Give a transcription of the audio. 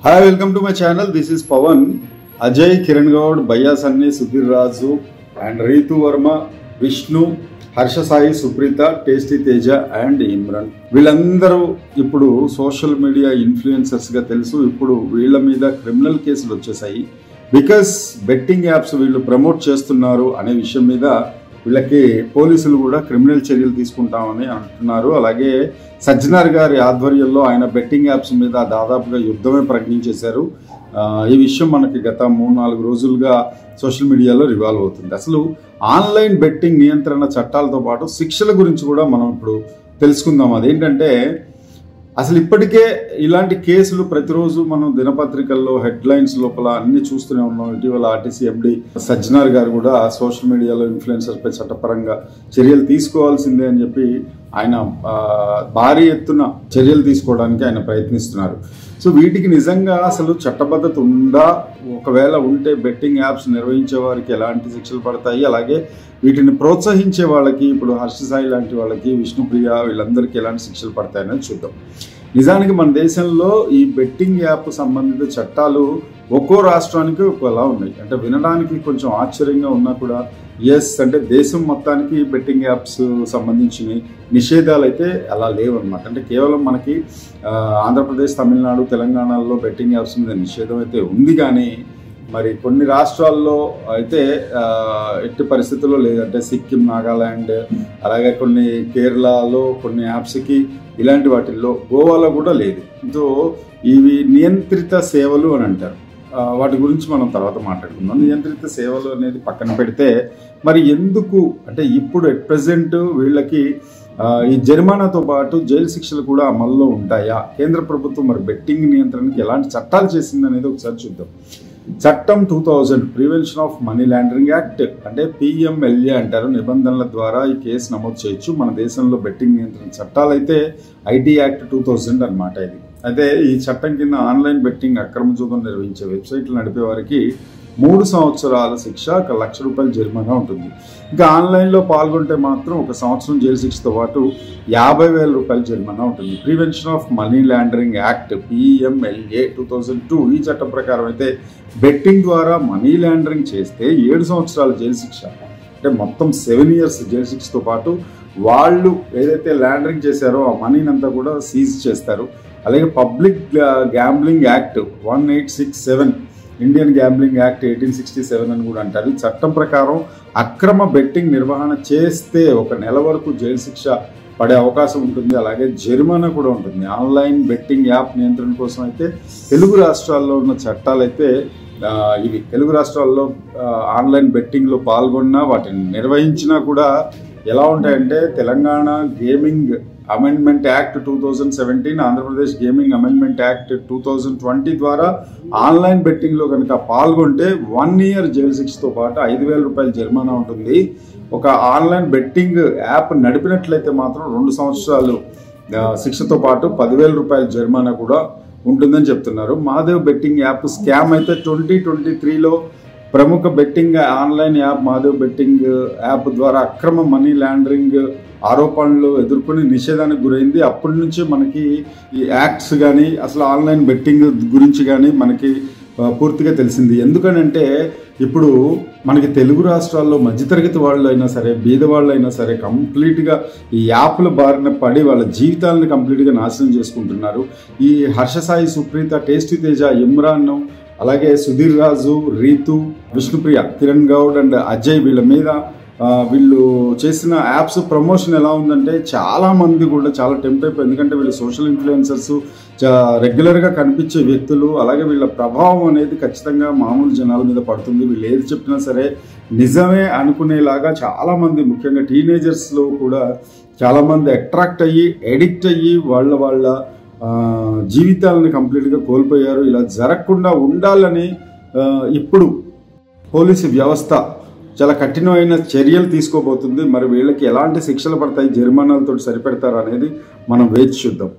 Hi, welcome to my channel. This is Pawan. Ajay, Kiran Gaud, Bhaiya Sanni, Sudhir Raju, and Ritu Verma, Vishnu, Harsha Sai, Supreeta, tasty Teja and Imran వీళ్ళందరూ ఇప్పుడు social media ఇన్ఫ్లుయెన్సర్స్గా తెలుసు. ఇప్పుడు వీళ్ళ మీద criminal కేసులు వచ్చేసాయి. బికాస్ బెట్టింగ్ యాప్స్ వీళ్ళు ప్రమోట్ చేస్తున్నారు అనే విషయం మీద వీళ్ళకి పోలీసులు కూడా క్రిమినల్ చర్యలు తీసుకుంటామని అంటున్నారు. అలాగే సజ్జనార్ గారి ఆధ్వర్యంలో ఆయన బెట్టింగ్ యాప్స్ మీద దాదాపుగా యుద్ధమే ప్రకటించేశారు. ఈ విషయం మనకి గత 3-4 రోజులుగా సోషల్ మీడియాలో రివాల్వ్ అవుతుంది. అసలు ఆన్లైన్ బెట్టింగ్ నియంత్రణ చట్టాలతో పాటు శిక్షల గురించి కూడా మనం ఇప్పుడు తెలుసుకుందాం. అదేంటంటే అసలు ఇప్పటికే ఇలాంటి కేసులు ప్రతిరోజు మనం దినపత్రికల్లో హెడ్లైన్స్ లోపల అన్ని చూస్తూనే ఉన్నాం. ఇటీవల ఆర్టీసీ ఎండి సజ్జనార్ గారు కూడా సోషల్ మీడియాలో ఇన్ఫ్లుయెన్సర్పై చట్టపరంగా చర్యలు తీసుకోవాల్సిందే అని చెప్పి ఆయన భారీ ఎత్తున చర్యలు తీసుకోవడానికి ఆయన ప్రయత్నిస్తున్నారు. సో వీటికి నిజంగా అసలు చట్టబద్ధత ఉందా, ఒకవేళ ఉంటే బెట్టింగ్ యాప్స్ నిర్వహించే వారికి ఎలాంటి శిక్షలు పడతాయి, అలాగే వీటిని ప్రోత్సహించే వాళ్ళకి ఇప్పుడు హర్ష సాయి లాంటి వాళ్ళకి, విష్ణుప్రియ వీళ్ళందరికీ ఎలాంటి శిక్షలు పడతాయని చూద్దాం. నిజానికి మన దేశంలో ఈ బెట్టింగ్ యాప్ సంబంధిత చట్టాలు ఒక్కో రాష్ట్రానికి ఒక్కోలా ఉన్నాయి. అంటే వినడానికి కొంచెం ఆశ్చర్యంగా ఉన్నా కూడా ఎస్ అంటే దేశం మొత్తానికి బెట్టింగ్ యాప్స్ సంబంధించిన నిషేధాలు అయితే అలా లేవన్నమాట. అంటే కేవలం మనకి ఆంధ్రప్రదేశ్, తమిళనాడు, తెలంగాణలో బెట్టింగ్ యాప్స్ మీద నిషేధం అయితే ఉంది. కానీ మరి కొన్ని రాష్ట్రాల్లో అయితే ఎట్టి పరిస్థితుల్లో లేదంటే సిక్కిం, నాగాల్యాండ్, అలాగే కొన్ని కేరళలో కొన్ని యాప్స్కి, ఇలాంటి వాటిల్లో గోవాలో కూడా లేదు. సో ఇవి నియంత్రిత సేవలు అని అంటారు. వాటి గురించి మనం తర్వాత మాట్లాడుకుందాం. నియంత్రిత సేవలు అనేది పక్కన పెడితే మరి ఎందుకు అంటే ఇప్పుడు ఎట్ ప్రెజెంట్ వీళ్ళకి ఈ జరిమానాతో పాటు జైలు శిక్షలు కూడా అమల్లో ఉంటాయా? కేంద్ర ప్రభుత్వం మరి బెట్టింగ్ నియంత్రణకి ఎలాంటి చట్టాలు చేసింది అనేది ఒకసారి చూద్దాం. చట్టం 2000 prevention of money laundering act అంటే PMLA అంటారు. నిబంధనల ద్వారా ఈ కేసు నమోదు చేయొచ్చు. మన దేశంలో బెట్టింగ్ నియంత్రణ చట్టాలు అయితే IT యాక్ట్ 2000 అనమాట. ఇది అయితే ఈ చట్టం కింద ఆన్లైన్ బెట్టింగ్ అక్రమ జూదం నిర్వహించే వెబ్సైట్లు నడిపే వారికి 3 సంవత్సరాల శిక్ష, 1 లక్ష రూపాయల జరిమానా ఉంటుంది. ఇంకా ఆన్లైన్లో పాల్గొంటే మాత్రం 1 సంవత్సరం జైలు శిక్షతో పాటు 50,000 రూపాయల జరిమానా ఉంటుంది. Prevention of money laundering act PMLA 2002 ఈ చట్టం ప్రకారం అయితే బెట్టింగ్ ద్వారా మనీ లాండరింగ్ చేస్తే 7 సంవత్సరాల జైలు శిక్ష, అంటే మొత్తం 7 years జైలు శిక్షతో పాటు వాళ్ళు ఏదైతే లాండరింగ్ చేశారో ఆ మనీని అంతా కూడా సీజ్ చేస్తారు. అలాగే public gambling act 1867, Indian gambling act 1867 అని కూడా అంటారు. ఈ చట్టం ప్రకారం అక్రమ బెట్టింగ్ నిర్వహణ చేస్తే 1 నెల వరకు జైలు శిక్ష పడే అవకాశం ఉంటుంది. అలాగే జరిమానా కూడా ఉంటుంది. ఆన్లైన్ బెట్టింగ్ యాప్ నియంత్రణ కోసం అయితే తెలుగు రాష్ట్రాల్లో ఉన్న చట్టాలు అయితే ఇవి. తెలుగు రాష్ట్రాల్లో ఆన్లైన్ బెట్టింగ్లో పాల్గొన్నా వాటిని నిర్వహించినా కూడా ఎలా ఉంటాయంటే Telangana gaming amendment act 2017, Andhra Pradesh gaming amendment act 2020 ద్వారా ఆన్లైన్ బెట్టింగ్లో కనుక పాల్గొంటే 1 year జైలు శిక్షతో పాటు 5,000 రూపాయల జరిమానా ఉంటుంది. ఒక ఆన్లైన్ బెట్టింగ్ యాప్ నడిపినట్లయితే మాత్రం 2 సంవత్సరాలు శిక్షతో పాటు 10,000 రూపాయల జరిమానా కూడా ఉంటుందని చెప్తున్నారు. మహాదేవ్ బెట్టింగ్ యాప్ స్కామ్ అయితే 2023లో ప్రముఖ betting online app Mahadev betting app ద్వారా అక్రమ మనీ లాండరింగ్ ఆరోపణలు ఎదుర్కొని నిషేధానికి గురైంది. అప్పటి నుంచి మనకి ఈ యాక్ట్స్ కానీ అసలు ఆన్లైన్ బెట్టింగ్ గురించి కానీ మనకి పూర్తిగా తెలిసింది. ఎందుకనంటే ఇప్పుడు మనకి తెలుగు రాష్ట్రాల్లో మధ్యతరగతి వాళ్ళు అయినా సరే, బీద వాళ్ళు అయినా సరే కంప్లీట్గా ఈ యాప్ల బారిన పడి వాళ్ళ జీవితాలను కంప్లీట్గా నాశనం చేసుకుంటున్నారు. ఈ హర్ష సాయి, సుప్రీత, టేస్టీ తేజ, ఇమ్రాన్, అలాగే సుధీర్ రాజు, రీతు, విష్ణుప్రియ, కిరణ్ గౌడ్ అండ్ అజయ్ వీళ్ళ మీద వీళ్ళు చేసిన యాప్స్ ప్రమోషన్ ఎలా ఉందంటే చాలా మంది కూడా చాలా టెంప్ట్ అయిపోయి, ఎందుకంటే వీళ్ళు సోషల్ ఇన్ఫ్లుయెన్సర్స్, రెగ్యులర్గా కనిపించే వ్యక్తులు, అలాగే వీళ్ళ ప్రభావం అనేది ఖచ్చితంగా మామూలు జనాల మీద పడుతుంది. వీళ్ళు ఏది చెప్పినా సరే నిజమే అనుకునేలాగా చాలామంది, ముఖ్యంగా టీనేజర్స్లో కూడా చాలామంది అట్రాక్ట్ అయ్యి ఎడిక్ట్ అయ్యి వాళ్ళ జీవితాలని కంప్లీట్గా కోల్పోయారు. ఇలా జరగకుండా ఉండాలని ఇప్పుడు పోలీసు వ్యవస్థ చాలా కఠినమైన చర్యలు తీసుకోబోతుంది. మరి వీళ్ళకి ఎలాంటి శిక్షలు పడతాయి, జరిమానాలతో సరిపెడతారు అనేది మనం వేచి చూద్దాం.